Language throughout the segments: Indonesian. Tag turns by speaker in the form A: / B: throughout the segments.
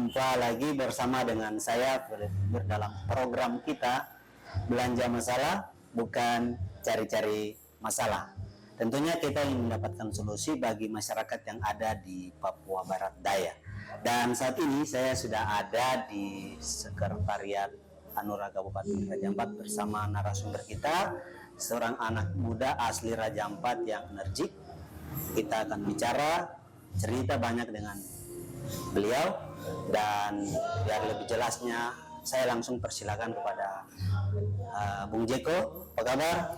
A: Jumpa lagi bersama dengan saya dalam program kita Belanja Masalah, bukan cari-cari masalah. Tentunya kita ingin mendapatkan solusi bagi masyarakat yang ada di Papua Barat Daya. Dan saat ini saya sudah ada di Sekretariat Hanura Kabupaten Raja Ampat bersama narasumber kita, seorang anak muda asli Raja Ampat yang energik. Kita akan bicara, cerita banyak dengan beliau, dan biar lebih jelasnya saya langsung persilakan kepada Bung Jeko. Apa kabar?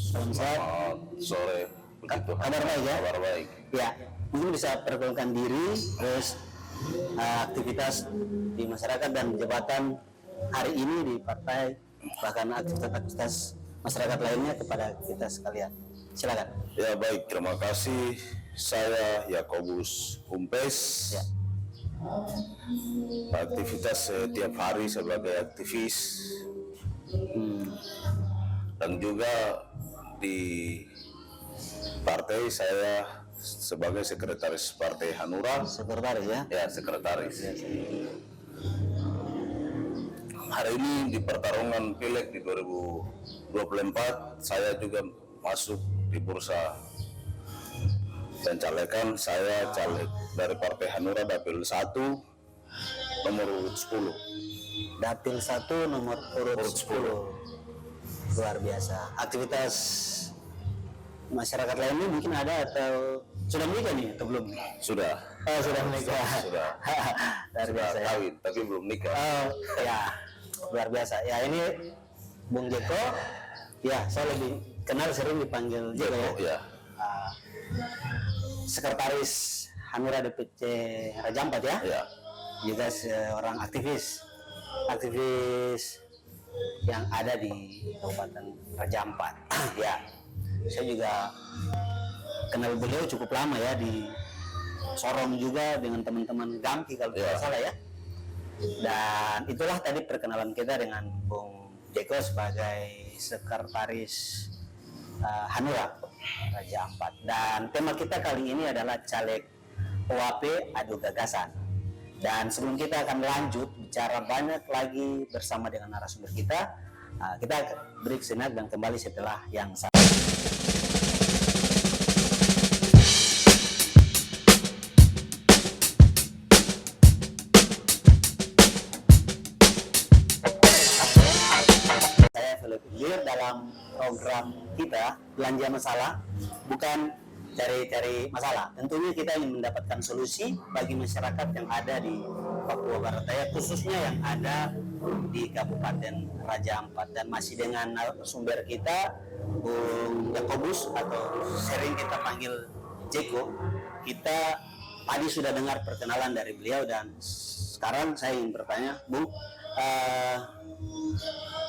A: Salam sehat.
B: Selamat sore.
A: Kabar baik ya?
B: Kabar baik.
A: Ya, mungkin bisa perkenalkan diri, terus aktivitas di masyarakat dan jabatan hari ini di partai, bahkan aktivitas masyarakat lainnya kepada kita sekalian. Silakan.
B: Ya baik, terima kasih. Saya Yakobus Humpes.
A: Ya.
B: Aktivitas setiap hari sebagai aktivis dan juga di partai saya sebagai sekretaris Partai Hanura.
A: Sekretaris ya?
B: Ya, sekretaris. Hari ini di pertarungan Pileg di 2024 saya juga masuk di bursa pencalekan. Saya caleg dari Partai Hanura Dapil 1 nomor urut 10.
A: Dapil 1 nomor urut 10. Luar biasa. Aktivitas masyarakat lainnya mungkin ada atau sudah menikah nih atau belum?
B: Sudah.
A: Oh, sudah menikah.
B: Sudah.
A: Luar biasa.
B: Sudah kawin tapi belum nikah.
A: Oh, ya. Luar biasa. Ya, ini Bung Jeko. Ya, saya lebih kenal, sering dipanggil Jeko ya.
B: Ya.
A: Sekretaris Hanura DPC Raja Ampat ya.
B: Ya.
A: Juga seorang aktivis yang ada di Kabupaten Raja Ampat. Ya, saya juga kenal beliau cukup lama ya, di Sorong juga dengan teman-teman Gampi kalau tidak salah ya. Dan itulah tadi perkenalan kita dengan Bung Jeko sebagai sekretaris Hanura Raja Ampat. Dan tema kita kali ini adalah caleg OAP adu gagasan. Dan sebelum kita akan lanjut bicara banyak lagi bersama dengan narasumber kita, kita break sejenak dan kembali setelah yang satu. Saya Philip Lir dalam program kita Belanja Masalah, bukan cari-cari masalah. Tentunya kita ingin mendapatkan solusi bagi masyarakat yang ada di Papua Barat Daya, khususnya yang ada di Kabupaten Raja Ampat. Dan masih dengan sumber kita Bung Yakobus, atau sering kita panggil Jeko. Kita tadi sudah dengar perkenalan dari beliau, dan sekarang saya ingin bertanya, Bung,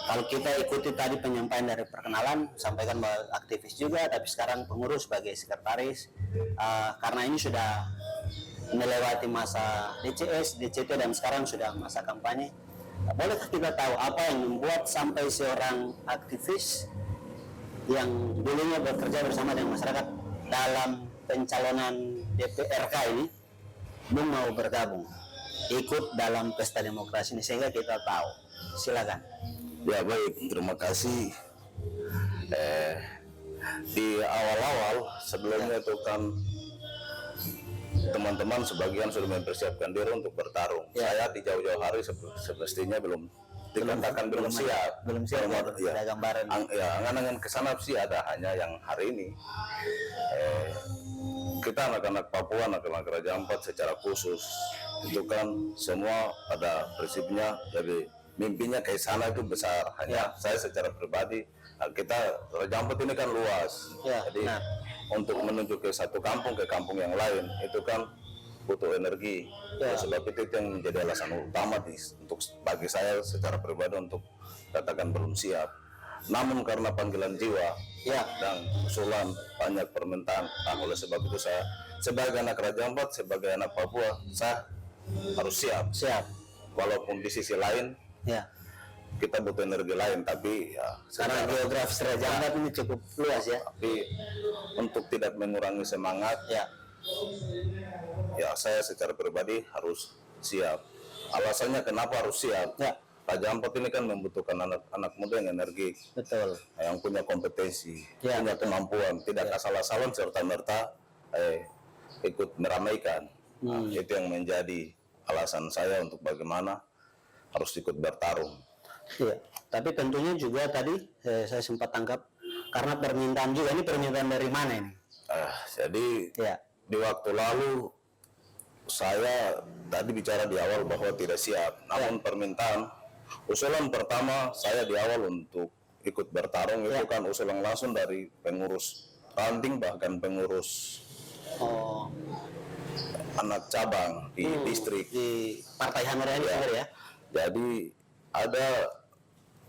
A: kalau kita ikuti tadi penyampaian dari perkenalan, sampaikan bahwa aktivis juga, tapi sekarang pengurus sebagai sekretaris, karena ini sudah melewati masa DCS, DCT, dan sekarang sudah masa kampanye. Bolehkah kita tahu apa yang membuat sampai seorang aktivis yang dulunya bekerja bersama dengan masyarakat dalam pencalonan DPRK ini belum mau bergabung, ikut dalam pesta demokrasi ini, sehingga kita tahu. Silakan.
B: Ya baik, terima kasih. Di awal-awal sebelumnya itu kan teman-teman sebagian sudah mempersiapkan diri untuk bertarung. Saya di jauh-jauh hari semestinya belum dikatakan belum siap.
A: Belum siap. Ada gambaran.
B: Angan-angan kesana sih ada, hanya yang hari ini kita anak-anak Papua, anak-anak Raja Ampat secara khusus itu kan semua pada prinsipnya jadi mimpinya ke sana itu besar. Hanya saya secara pribadi, kita Raja Ampat ini kan luas, jadi untuk menuju ke satu kampung ke kampung yang lain itu kan butuh energi. Sebab itu yang menjadi alasan utama untuk bagi saya secara pribadi untuk katakan belum siap. Namun karena panggilan jiwa dan usulan banyak permintaan, oleh sebab itu saya sebagai anak Raja Ampat, sebagai anak Papua, saya harus siap. Walaupun di sisi lain kita butuh energi lain, tapi
A: karena geografis Raja Ampat ini cukup luas ya.
B: Tapi untuk tidak mengurangi semangat, saya secara pribadi harus siap. Alasannya kenapa harus siap?
A: Ya,
B: Raja Ampat ini kan membutuhkan anak muda yang energik,
A: betul.
B: yang punya kompetensi,
A: Ya,
B: punya
A: betul.
B: kemampuan, tidak asal-asalan serta merta ikut meramaikan. Nah, itu yang menjadi alasan saya untuk bagaimana harus ikut bertarung.
A: Iya, tapi tentunya juga tadi saya sempat tangkap karena permintaan juga, ini permintaan dari mana ini?
B: Jadi
A: Ya,
B: di waktu lalu saya tadi bicara di awal bahwa tidak siap, namun permintaan usulan pertama saya di awal untuk ikut bertarung itu kan usulan langsung dari pengurus ranting, bahkan pengurus
A: oh,
B: anak cabang di distrik.
A: di Partai Hanura ini sendiri ya?
B: Jadi ada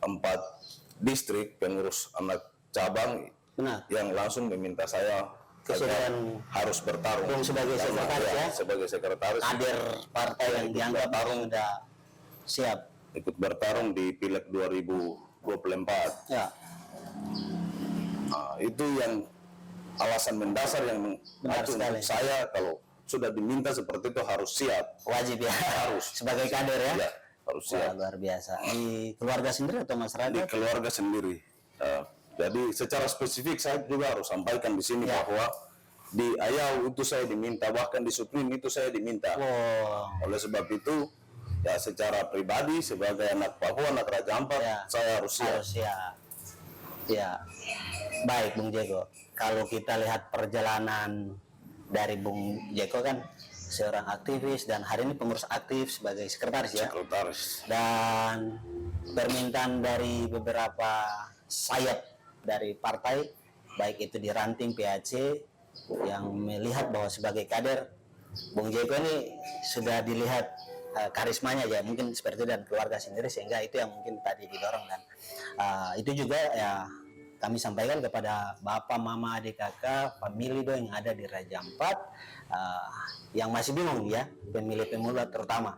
B: 4 distrik pengurus anak cabang
A: Benar.
B: yang langsung meminta saya
A: Kesudahan
B: harus bertarung.
A: Bung sebagai sekretaris ya?
B: Sebagai sekretaris
A: Kader partai yang dianggap sudah siap.
B: ikut bertarung di Pileg 2024.
A: Ya,
B: Nah, itu yang alasan mendasar yang
A: Benar
B: mengacu
A: sekali.
B: untuk saya kalau sudah diminta seperti itu harus siap.
A: wajib ya.
B: Harus.
A: Sebagai kader ya?
B: Ya, harus
A: Wah,
B: siap.
A: luar biasa. Di keluarga sendiri atau
B: Di
A: masyarakat?
B: keluarga sendiri. Jadi secara spesifik saya juga harus sampaikan di sini bahwa di Ayau itu saya diminta, bahkan di Suprim itu saya diminta.
A: Wow.
B: Oleh sebab itu, ya secara pribadi sebagai anak Papua, anak Raja Ampat, saya harus siap.
A: Harus siap. Ya, baik Bung Jeko. Kalau kita lihat perjalanan dari Bung Jeko kan seorang aktivis dan hari ini pengurus aktif sebagai sekretaris ya.
B: Sekretaris.
A: Dan permintaan dari beberapa sayap dari partai, baik itu di ranting PAC yang melihat bahwa sebagai kader Bung Jeko ini sudah dilihat karismanya ya mungkin seperti itu dan keluarga sendiri, sehingga itu yang mungkin tadi didorong dan itu juga ya kami sampaikan kepada bapak, mama, adik, kakak, famili yang ada di Raja Ampat yang masih bingung ya, pemilih-pemula terutama.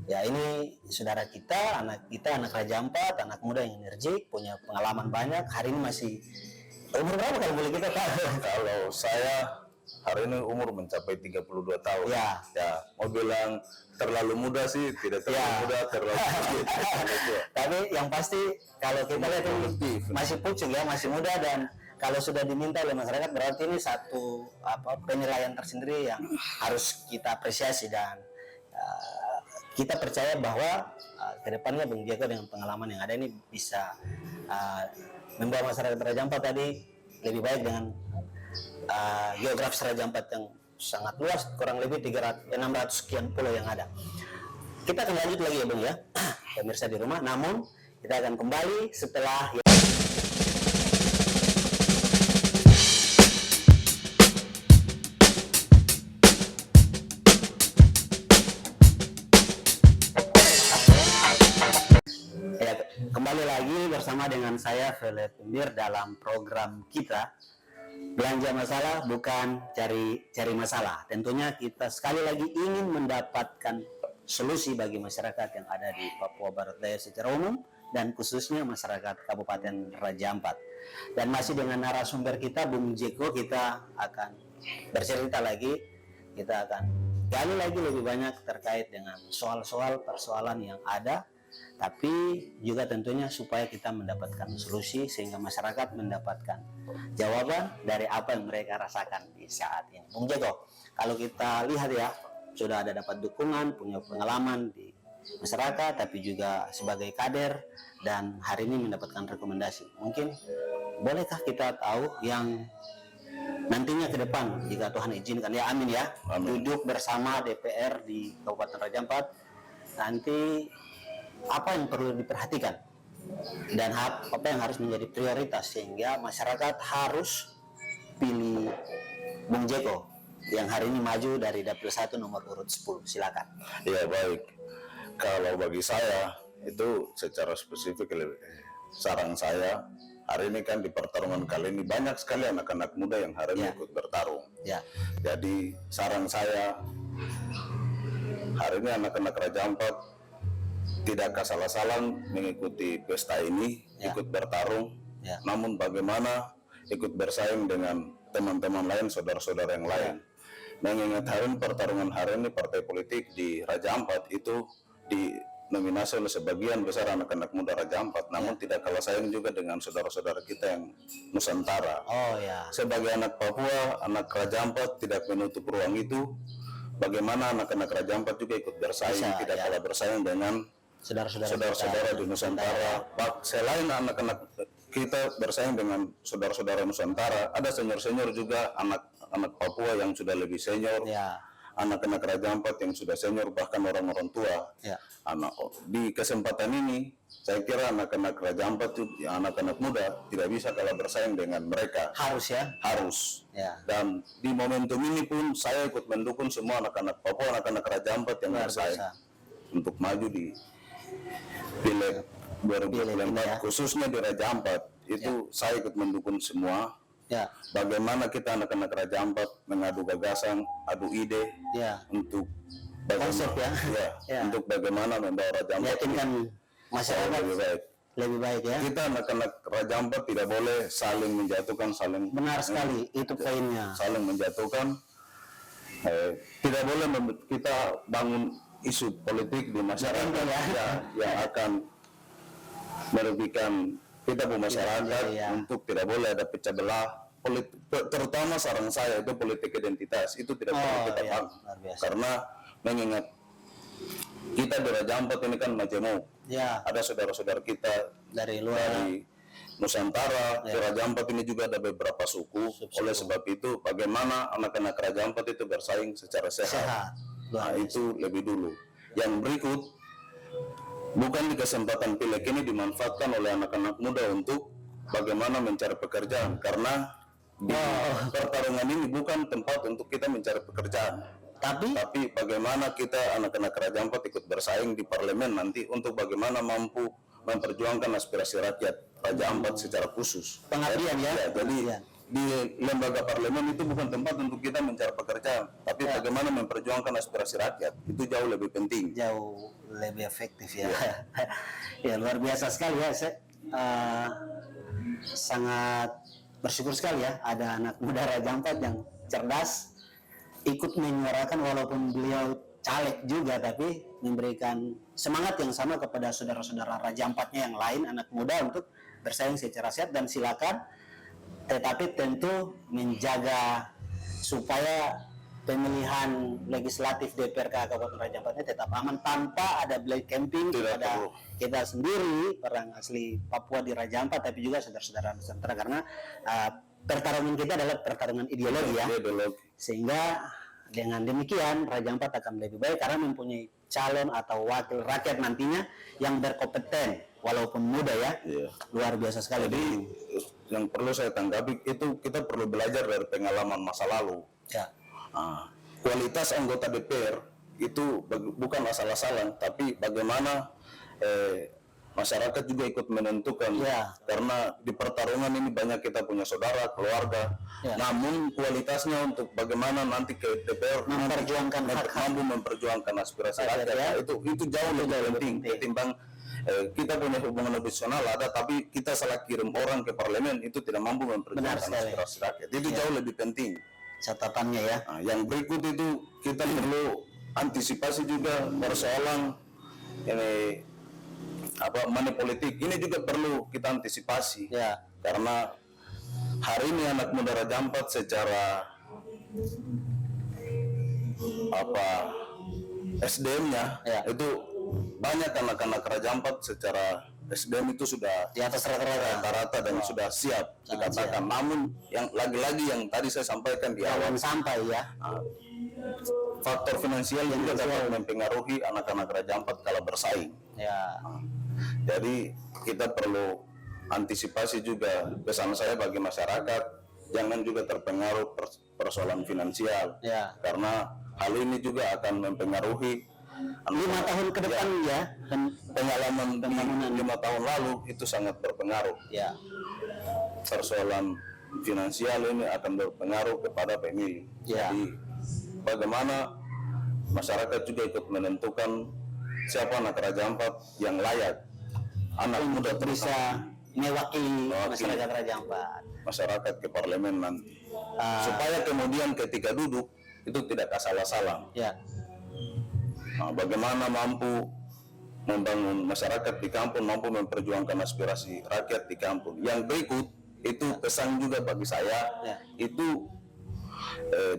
A: Ya ini saudara kita, anak Raja Ampat, anak muda yang energik, punya pengalaman banyak. Hari ini masih umur berapa kalau boleh kita tahu?
B: Kalau saya hari ini umur mencapai 32 tahun.
A: Ya.
B: Mau bilang terlalu muda sih, tidak terlalu muda, terlalu tua.
A: Tapi yang pasti kalau kita lihat ini masih pucuk ya, masih muda, dan kalau sudah diminta oleh masyarakat berarti ini satu penilaian tersendiri yang harus kita apresiasi dan kita percaya bahwa kedepannya Bung Jeko dengan pengalaman yang ada ini bisa membawa masyarakat Raja Ampat tadi lebih baik dengan geografis Raja Ampat yang sangat luas, kurang lebih 600 sekian pulau yang ada. Kita akan lanjut lagi ya Bung ya, pemirsa di rumah, namun kita akan kembali setelah ya, kembali lagi bersama dengan saya Philip Mir dalam program kita Belanja Masalah Bukan Cari Masalah. Tentunya kita sekali lagi ingin mendapatkan solusi bagi masyarakat yang ada di Papua Barat Daya secara umum dan khususnya masyarakat Kabupaten Raja Ampat. Dan masih dengan narasumber kita Bung Jeko, kita akan bercerita lagi, kita akan gali lagi lebih banyak terkait dengan soal-soal persoalan yang ada, tapi juga tentunya supaya kita mendapatkan solusi sehingga masyarakat mendapatkan jawaban dari apa yang mereka rasakan di saat ini. Bung Jeko, kalau kita lihat ya, sudah ada dapat dukungan, punya pengalaman di masyarakat, tapi juga sebagai kader, dan hari ini mendapatkan rekomendasi. Mungkin bolehkah kita tahu yang nantinya ke depan, jika Tuhan izinkan ya, amin ya, duduk bersama DPR di Kabupaten Raja Ampat, nanti apa yang perlu diperhatikan dan apa yang harus menjadi prioritas sehingga masyarakat harus pilih Bung Jeko yang hari ini maju dari Dapil 1 nomor urut 10. Silakan.
B: Ya baik, kalau bagi saya itu secara spesifik saran saya hari ini kan di pertarungan kali ini banyak sekali anak-anak muda yang hari ini ikut bertarung. Jadi saran saya hari ini anak-anak Raja Ampat tidak asal-asalan mengikuti pesta ini, ikut bertarung, namun bagaimana ikut bersaing dengan teman-teman lain, saudara-saudara yang lain. mengingat pertarungan hari ini partai politik di Raja Ampat itu dinominasi oleh sebagian besar anak-anak muda Raja Ampat, namun tidak kalah sayang juga dengan saudara-saudara kita yang Nusantara.
A: Oh ya.
B: Sebagai anak Papua, anak Raja Ampat tidak menutup ruang itu. Bagaimana anak-anak Raja Ampat juga ikut bersaing, tidak kalah bersaing dengan saudara-saudara di Nusantara. Selain anak-anak kita bersaing dengan saudara-saudara Nusantara, ada senior-senior juga anak Papua yang sudah lebih senior, anak-anak Raja Ampat yang sudah senior, bahkan orang-orang tua. Di kesempatan ini, saya kira anak-anak Raja Ampat, anak-anak muda tidak bisa kalah bersaing dengan mereka. Harus. Dan di momentum ini pun saya ikut mendukung semua anak-anak Papua, anak-anak Raja Ampat yang bersaing untuk maju di Pileg 2024, khususnya di Raja Ampat. Itu saya ikut mendukung semua. Bagaimana kita anak-anak Raja Ampat mengadu gagasan, adu ide untuk untuk bagaimana membawa Raja Ampat
A: meyakinkan masyarakat lebih baik ya.
B: Kita anak-anak Raja Ampat tidak boleh saling menjatuhkan,
A: benar sekali, itu poinnya.
B: Saling menjatuhkan, tidak boleh kita bangun isu politik di masyarakat yang akan merugikan kita masyarakat. Untuk tidak boleh ada pecah belah politik, terutama saran saya itu politik identitas itu tidak perlu kita bangun, karena mengingat kita di Raja Ampat ini kan majemuk, ada saudara-saudara kita dari Nusantara. Di Raja Ampat ini juga ada beberapa suku. Oleh sebab itu, bagaimana anak-anak Raja Ampat itu bersaing secara sehat. Itu lebih dulu. Yang berikut, bukan di kesempatan pileg ini dimanfaatkan oleh anak-anak muda untuk bagaimana mencari pekerjaan, karena di pertarungan ini bukan tempat untuk kita mencari pekerjaan, tapi bagaimana kita anak-anak Raja Ampat ikut bersaing di parlemen nanti untuk bagaimana mampu memperjuangkan aspirasi rakyat Raja Ampat secara khusus.
A: Pengabdian
B: jadi di lembaga parlemen itu bukan tempat untuk kita mencari pekerjaan, tapi bagaimana memperjuangkan aspirasi rakyat, itu jauh lebih penting,
A: jauh lebih efektif ya. Ya, luar biasa sekali ya. Saya sangat bersyukur sekali ya ada anak muda Raja Ampat yang cerdas, ikut menyuarakan walaupun beliau caleg juga, tapi memberikan semangat yang sama kepada saudara-saudara Raja Ampatnya yang lain, anak muda, untuk bersaing secara sehat. Dan silakan, tetapi tentu menjaga supaya pemilihan legislatif DPRK Kabupaten Raja Ampatnya tetap aman tanpa ada black campaign kepada kita sendiri, orang asli Papua di Raja Ampat, tapi juga saudara-saudara Nusantara, karena pertarungan kita adalah pertarungan ideologi ya. Sehingga dengan demikian Raja Ampat akan lebih baik karena mempunyai calon atau wakil rakyat nantinya yang berkompeten walaupun muda ya. Luar biasa sekali.
B: Jadi yang perlu saya tanggapi itu kita perlu belajar dari pengalaman masa lalu. Kualitas anggota DPR itu bukan asal-asalan, tapi bagaimana masyarakat juga ikut menentukan. Karena di pertarungan ini banyak kita punya saudara, keluarga. Namun kualitasnya untuk bagaimana nanti ke DPR mampu memperjuangkan aspirasi rakyat, itu jauh lebih penting ketimbang kita punya hubungan emosional ada, tapi kita salah kirim orang ke parlemen itu tidak mampu memperjuangkan aspirasi rakyat. Itu jauh lebih penting
A: catatannya ya.
B: Yang berikut itu kita perlu antisipasi juga persoalan ini money politik. Ini juga perlu kita antisipasi karena hari ini anak muda Raja Ampat secara SDM-nya itu banyak anak-anak Raja Ampat secara SDM itu sudah
A: di atas rata-rata
B: dan sudah siap dikatakan. Namun yang lagi-lagi yang tadi saya sampaikan di awal, faktor finansial juga dapat mempengaruhi anak-anak Raja Ampat kalau bersaing. Jadi kita perlu antisipasi juga. Pesan saya bagi masyarakat, jangan juga terpengaruh persoalan finansial, karena hal ini juga akan mempengaruhi
A: 5 tahun ke depan
B: pengalaman di 5 tahun lalu itu sangat berpengaruh. Persoalan finansial ini akan berpengaruh kepada pemilih. Jadi bagaimana masyarakat juga ikut menentukan siapa anak Raja Ampat yang layak, anak muda
A: bisa mewakili masyarakat Raja Ampat,
B: masyarakat ke parlemen nanti, supaya kemudian ketika duduk itu tidak asal-asalan.
A: Ya.
B: Nah, bagaimana mampu membangun masyarakat di kampung, mampu memperjuangkan aspirasi rakyat di kampung. Yang berikut itu pesan juga bagi saya, itu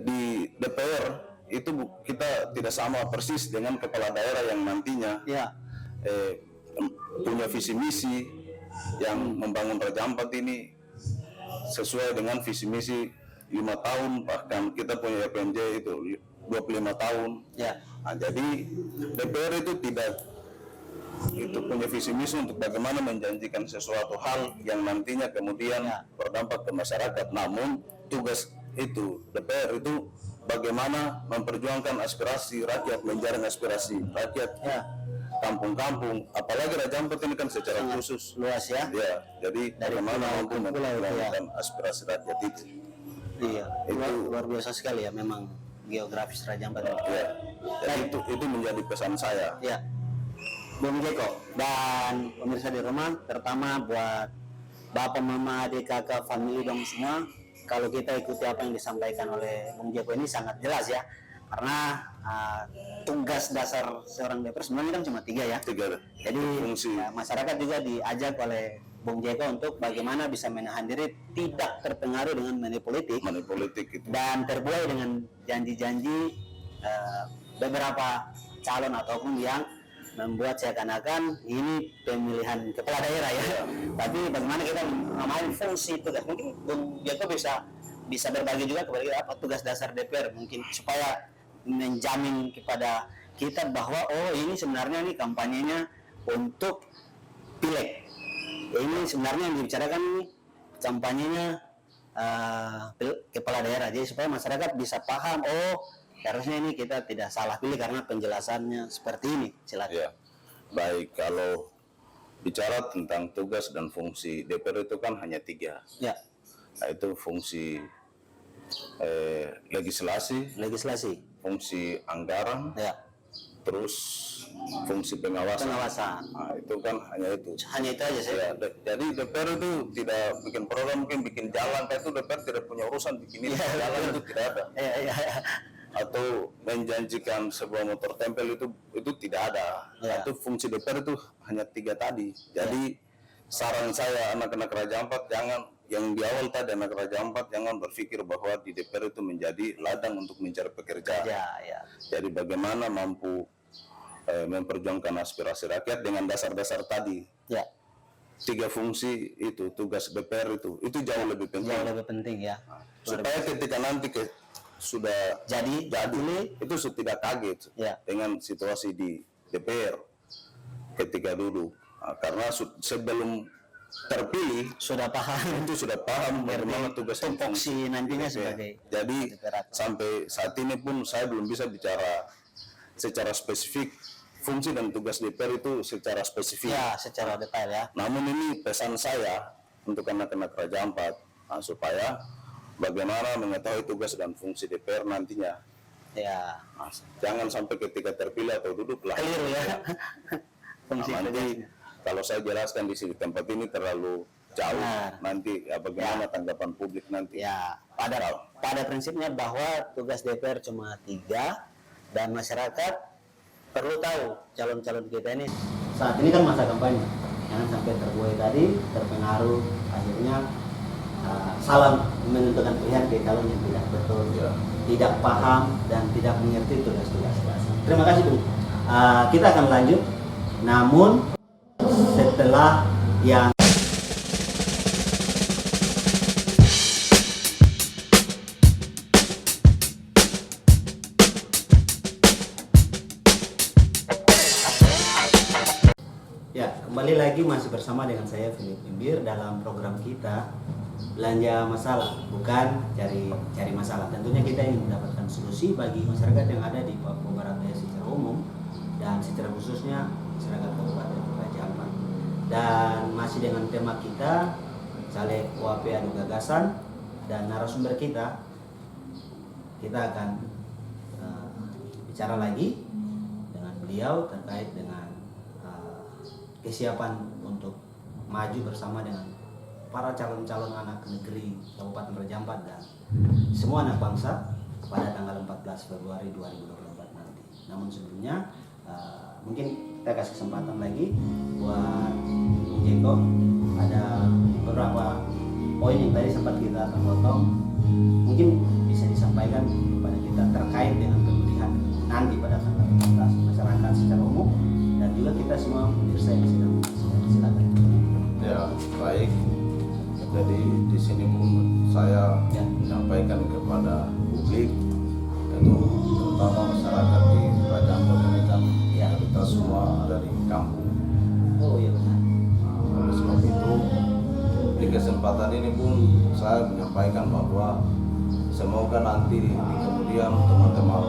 B: di DPR itu kita tidak sama persis dengan kepala daerah yang nantinya punya visi misi yang membangun Raja Ampat ini sesuai dengan visi misi 5 tahun, bahkan kita punya PNJ itu 25 tahun. Nah, jadi DPR itu tidak punya visi misi untuk bagaimana menjanjikan sesuatu hal yang nantinya kemudian berdampak ke masyarakat. Namun tugas itu DPR itu bagaimana memperjuangkan aspirasi rakyat, menjaring aspirasi rakyat kampung-kampung, apalagi Raja Ampat ini kan secara khusus
A: luas ya.
B: Jadi bagaimana mampu memperjuangkan aspirasi rakyat itu.
A: Iya, luar biasa sekali ya memang geografis Raja Ampat.
B: Jadi itu menjadi pesan saya.
A: Bung Jeko dan pemirsa di rumah, terutama buat bapak, mama, adik, kakak, family dong semua, kalau kita ikuti apa yang disampaikan oleh Bung Jeko ini sangat jelas ya, karena tugas dasar seorang DPR sebenarnya kan cuma 3 ya. Jadi masyarakat juga diajak oleh Bung Jeko untuk bagaimana bisa menahan diri tidak terpengaruh dengan money politik itu, dan terbuai dengan janji-janji beberapa calon ataupun yang membuat seakan-akan ini pemilihan kepala daerah ya. Tapi bagaimana kita mengamalkan fungsi tugas, mungkin Bung Jeko bisa berbagi juga kepada kita apa tugas dasar DPR mungkin supaya menjamin kepada kita bahwa ini sebenarnya ini kampanyenya untuk pileg. Ini sebenarnya yang dibicarakan ini kampanyenya kepala daerah. Jadi supaya masyarakat bisa paham, harusnya ini kita tidak salah pilih karena penjelasannya seperti ini. Silakan.
B: Baik, kalau bicara tentang tugas dan fungsi DPR itu kan hanya 3. Yaitu fungsi legislasi, fungsi anggaran, terus fungsi pengawasan. Nah, itu kan hanya itu aja sih. Jadi DPR itu tidak bikin program, mungkin bikin jalan. Itu DPR tidak punya urusan bikin ini jalan, itu tidak ada. Atau menjanjikan sebuah motor tempel itu tidak ada. Itu fungsi DPR itu hanya 3 tadi. Jadi saran saya anak-anak Raja Ampat, jangan yang di awal tadi anak Raja Ampat jangan berpikir bahwa di DPR itu menjadi ladang untuk mencari pekerjaan. Jadi bagaimana mampu memperjuangkan aspirasi rakyat dengan dasar-dasar tadi. 3 fungsi itu tugas DPR itu jauh lebih penting. Supaya ketika nanti sudah jadi itu tidak kaget dengan situasi di DPR ketika duduk. Karena sebelum terpilih sudah paham bagaimana tugas fungsi nantinya sebagai. Jadi sampai saat ini pun saya belum bisa bicara secara spesifik fungsi dan tugas DPR itu secara spesifik. Secara detail ya. Namun ini pesan saya untuk anak-anak Raja Ampat supaya bagaimana mengetahui tugas dan fungsi DPR nantinya. Jangan sampai ketika terpilih atau duduk lah keliru ya. Nanti kalau saya jelaskan di sini tempat ini terlalu jauh, nanti bagaimana tanggapan publik nanti.
A: Pada prinsipnya bahwa tugas DPR cuma 3 dan masyarakat perlu tahu calon-calon kita ini saat ini kan masa kampanye, jangan sampai terbuai tadi terpengaruh akhirnya salah menentukan pilihan ke calon yang tidak betul, tidak paham dan tidak mengerti tugas-tugas. Terima kasih Bung. Kita akan lanjut, namun setelah yang kembali lagi masih bersama dengan saya Philip Imbir dalam program kita Belanja Masalah, bukan cari masalah. Tentunya kita ingin mendapatkan solusi bagi masyarakat yang ada di Papua Barat Daya secara umum dan secara khususnya masyarakat Kabupaten Raja Ampat. Dan masih dengan tema kita caleg UAP adu gagasan, dan narasumber kita akan bicara lagi dengan beliau terkait dengan kesiapan untuk maju bersama dengan para calon-calon anak negeri Kabupaten Raja Ampat dan semua anak bangsa pada tanggal 14 Februari 2024 nanti. Namun sebelumnya mungkin kita kasih kesempatan lagi buat Bung Jeko, ada beberapa poin yang tadi sempat kita potong, mungkin bisa disampaikan kepada kita terkait dengan pemilihan nanti pada tanggal 14, masyarakat secara umum dan juga kita semua pemirsa yang sedang menyaksikan. Silakan.
B: Ya, baik. Jadi di sini pun saya menyampaikan kepada publik, yaitu terutama masyarakat di Raja Ampat ini kan kita semua ada di kampung.
A: Oh iya benar.
B: Oleh sebab itu di kesempatan ini pun saya menyampaikan bahwa semoga nanti di kemudian teman-teman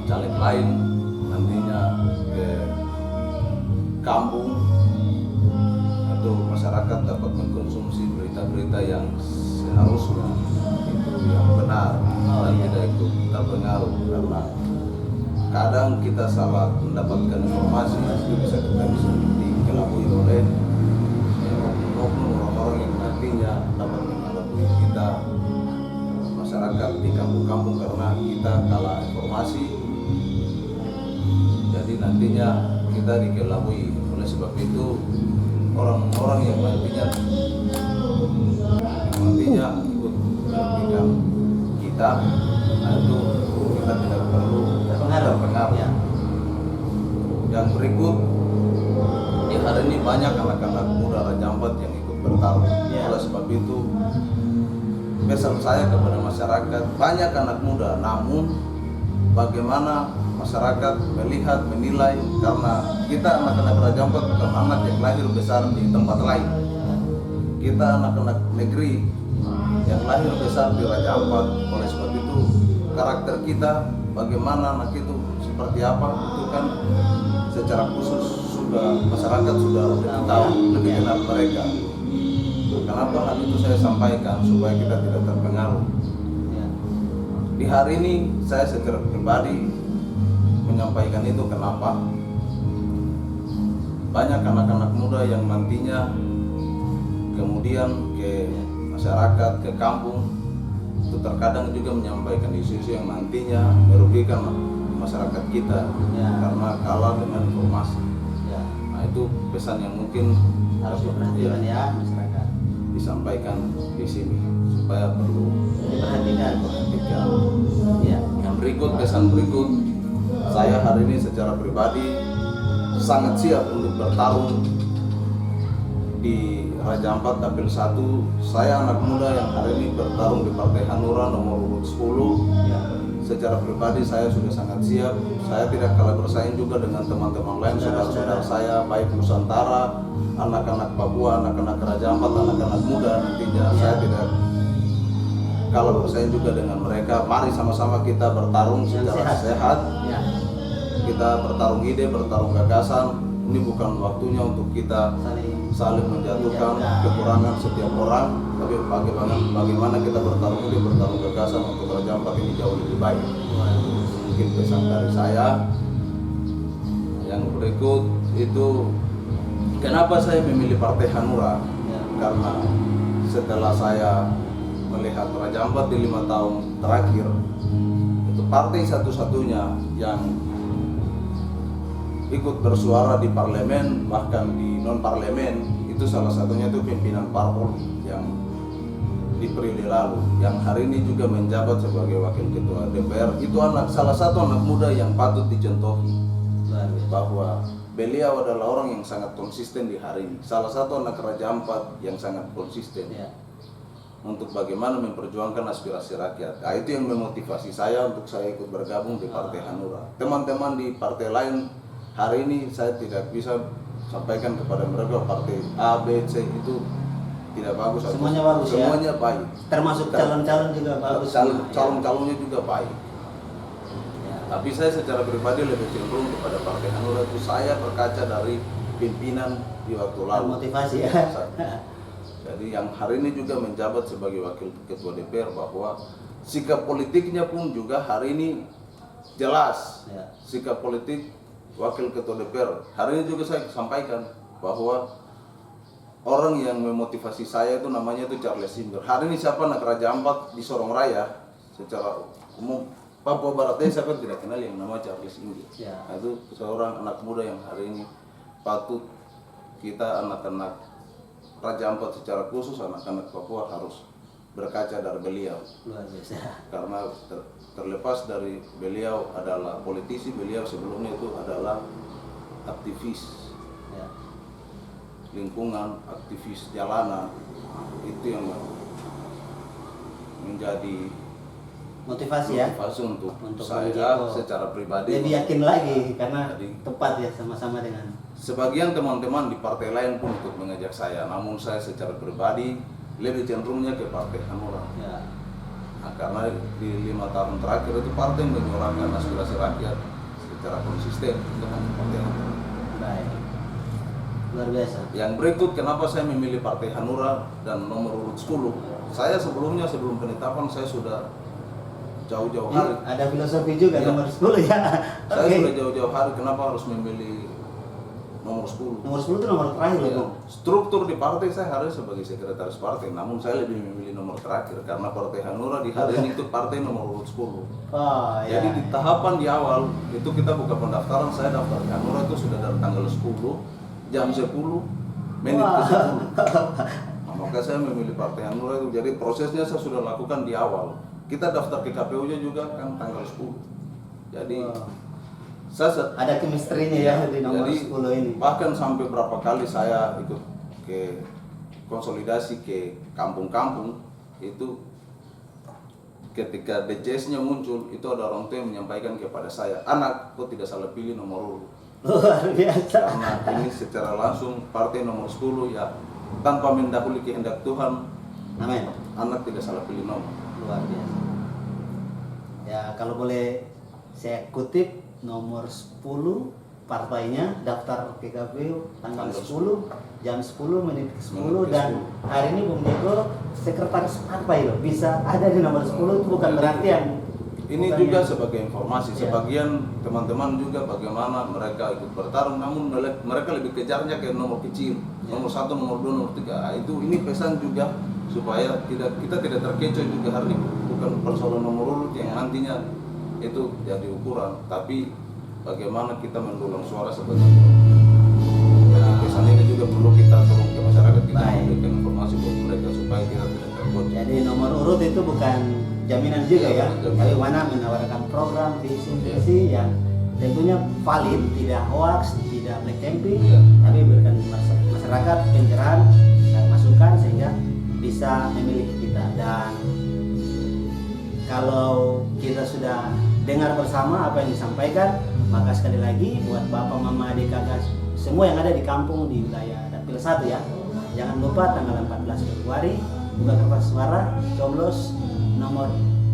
B: caleg lain nantinya ke kampung atau masyarakat dapat mengkonsumsi berita-berita yang seharusnya itu yang benar dan tidak ikut terpengaruh, karena kadang kita salah mendapatkan informasi itu bisa dikelabui oleh oknum orang-orang yang nantinya dapat mengelabui kita masyarakat di kampung-kampung karena kita kalah informasi, jadi nantinya kita dikelabui. Oleh sebab itu orang-orang yang nantinya ikut merugikan kita, itu kita tidak perlu terpengaruh. Yang berikut, di hari ini banyak anak-anak muda Raja Ampat yang ikut bertarung. Oleh sebab itu pesan saya kepada masyarakat, banyak anak muda, namun bagaimana masyarakat melihat, menilai, karena kita anak-anak Raja Ampat bukan anak yang lahir besar di tempat lain. Kita anak-anak negeri yang lahir besar di Raja Ampat. Oleh sebab itu karakter kita, bagaimana anak itu seperti apa, itu kan secara khusus sudah masyarakat sudah lebih tahu, lebih kenal mereka. Kenapa hal itu saya sampaikan supaya kita tidak terpengaruh. Di hari ini saya secara pribadi menyampaikan itu kenapa? Banyak anak-anak muda yang nantinya kemudian ke masyarakat, ke kampung, itu terkadang juga menyampaikan isu-isu yang nantinya merugikan masyarakat kita karena kalah dengan informasi. Nah itu pesan yang mungkin
A: harus diperhatikan ya masyarakat.
B: Disampaikan di sini supaya perlu
A: diperhatikan.
B: Yang berikut, pesan berikut, saya hari ini secara pribadi sangat siap untuk bertarung di Raja Ampat Dapil 1. Saya anak muda yang hari ini bertarung di Partai Hanura nomor urut 10. Secara pribadi saya sudah sangat siap. Saya tidak kalah bersaing juga dengan teman-teman lain, saudara-saudara saya baik Nusantara, anak-anak Papua, anak-anak Raja Ampat, anak-anak muda nantinya. Saya tidak kalah bersaing juga dengan mereka. Mari sama-sama kita bertarung secara sehat. Kita bertarung ide, bertarung gagasan. Ini bukan waktunya untuk kita saling menjatuhkan kekurangan setiap orang, tapi bagaimana kita bertarung ide, bertarung gagasan untuk Raja Ampat ini jauh lebih baik. Mungkin pesan dari saya. Yang berikut itu, kenapa saya memilih Partai Hanura? Karena setelah saya melihat Raja Ampat di 5 tahun terakhir, itu partai satu-satunya yang ikut bersuara di parlemen, bahkan di non parlemen, itu salah satunya itu pimpinan parpol yang di periode lalu, yang hari ini juga menjabat sebagai wakil ketua DPR. Itu salah satu anak muda yang patut dicontohi, bahwa beliau adalah orang yang sangat konsisten di hari ini. Salah satu anak Raja Ampat yang sangat konsisten untuk bagaimana memperjuangkan aspirasi rakyat. Nah, itu yang memotivasi saya untuk saya ikut bergabung di Partai Hanura. Teman-teman di partai lain hari ini saya tidak bisa sampaikan kepada mereka partai A, B, C itu tidak bagus.
A: Semuanya bagus,
B: semuanya baik.
A: Termasuk calon-calon juga bagus.
B: Calon-calonnya juga baik. Tapi saya secara pribadi lebih cenderung kepada Partai Hanura. Itu saya berkaca dari pimpinan di waktu lalu.
A: Motivasi ya.
B: Jadi yang hari ini juga menjabat sebagai wakil ketua DPR, bahwa sikap politiknya pun juga hari ini jelas. Sikap politik wakil ketua DPR hari ini juga saya sampaikan bahwa orang yang memotivasi saya itu namanya itu Charles Singer. Hari ini siapa anak Raja Ampat di Sorong Raya, secara umum Papua Barat saya kan tidak kenal yang nama Charles Ingi.
A: Ya.
B: Nah, itu seorang anak muda yang hari ini patut kita anak-anak Raja Ampat secara khusus anak-anak Papua harus berkaca dari beliau.
A: Luar biasa.
B: Karena terlepas dari beliau adalah politisi, beliau sebelumnya itu adalah aktivis
A: Ya.
B: lingkungan, aktivis jalanan. Itu yang menjadi
A: Motivasi ya.
B: motivasi untuk
A: Untuk
B: saya
A: menjadi-
B: secara pribadi.
A: Lebih yakin lagi karena
B: Jadi-
A: tepat ya sama-sama dengan
B: Sebagian teman-teman di partai lain pun ikut mengajak saya, namun saya secara pribadi lebih cenderungnya ke Partai Hanura.
A: ya.
B: Nah, karena di 5 tahun terakhir itu partai menyuarakan aspirasi rakyat secara konsisten dengan Partai Hanura.
A: Baik. Luar biasa.
B: Yang berikut kenapa saya memilih Partai Hanura dan nomor urut 10. Saya sebelum penetapan saya sudah jauh-jauh hari.
A: Ada filosofi juga
B: Iya.
A: nomor 10 ya.
B: Saya
A: Oke.
B: sudah jauh-jauh hari kenapa harus memilih nomor 10.
A: Nomor 10 itu nomor terakhir loh,
B: Ya,
A: Bung.
B: struktur di partai saya harus sebagai sekretaris partai, namun saya lebih memilih nomor terakhir karena Partai Hanura di hari ini itu partai nomor urut 10.
A: Oh, ya.
B: Jadi di tahapan di awal itu kita buka pendaftaran, saya daftar di Hanura itu sudah dari tanggal 10 jam 10 menit ke 10. Nah, maka saya memilih Partai Hanura itu. Jadi prosesnya saya sudah lakukan di awal. Kita daftar ke KPU-nya juga kan tanggal 10. Jadi
A: Wah.
B: saya
A: Ada chemistry-nya ya di nomor
B: jadi,
A: 10 ini.
B: bahkan sampai berapa kali saya ikut ke konsolidasi ke kampung-kampung itu ketika DCS-nya muncul itu ada orang tua yang menyampaikan kepada saya, anak kok tidak salah pilih nomor urut
A: Luar biasa.
B: karena ini secara langsung partai nomor 10 ya tanpa mendahului kehendak Tuhan,
A: Amin.
B: anak tidak salah pilih nomor.
A: Luar biasa. Ya, kalau boleh saya kutip nomor 10 partainya daftar ke KPU tanggal 10 jam 10 menit ke 10
B: Menit ke
A: dan
B: 10.
A: hari ini Bung Diego sekretaris partai loh bisa ada di nomor 10 itu bukan berarti yang
B: Ini
A: bukan
B: juga
A: yang-
B: sebagai informasi,
A: Iya.
B: sebagian teman-teman juga bagaimana mereka ikut bertarung, namun mereka lebih kejarnya ke nomor kecil,
A: Iya.
B: nomor 1, nomor 2, nomor 3. Ini pesan juga supaya kita tidak terkecoh juga hari ini bukan persoalan nomor urut yang nantinya itu jadi ukuran, tapi bagaimana kita mendulang suara sebenarnya. Jadi pesan ini juga perlu kita turun ke masyarakat, kita
A: Baik.
B: memberikan informasi buat mereka supaya kita tidak tergoda.
A: jadi nomor urut itu bukan jaminan juga
B: Iya,
A: ya,
B: bukan jaminan.
A: bagaimana menawarkan program visi misi yang tentunya valid, tidak hoax, tidak black campaign,
B: Iya.
A: tapi berikan masyarakat pencerahan dan masukan sehingga bisa memilih kita. Dan kalau kita sudah dengar bersama apa yang disampaikan, maka sekali lagi buat bapak, mama, adik, kakak, semua yang ada di kampung di wilayah Dapil 1 ya, jangan lupa tanggal 14 Februari buka kertas suara, coblos nomor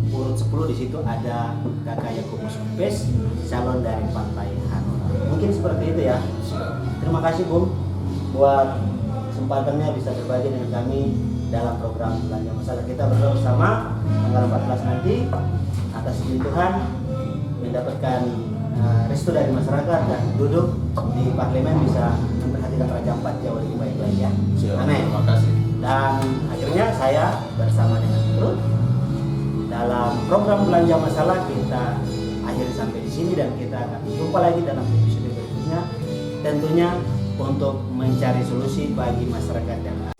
A: urut 10, di situ ada kakak Yakobus Kupes, calon dari Partai Hanura. Mungkin seperti itu ya. Terima kasih Bung buat kesempatannya bisa berbagi dengan kami dalam program Belanja Masalah. Kita berdoa bersama tanggal 14 nanti atas izin Tuhan mendapatkan restu dari masyarakat dan duduk di parlemen bisa memperhatikan Raja Ampat jauh lebih baik lagi ya. Amin.
B: Terima kasih.
A: Dan akhirnya saya bersama dengan Ruth dalam program Belanja Masalah kita akhiri sampai di sini dan kita akan jumpa lagi dalam episode berikutnya tentunya untuk mencari solusi bagi masyarakat yang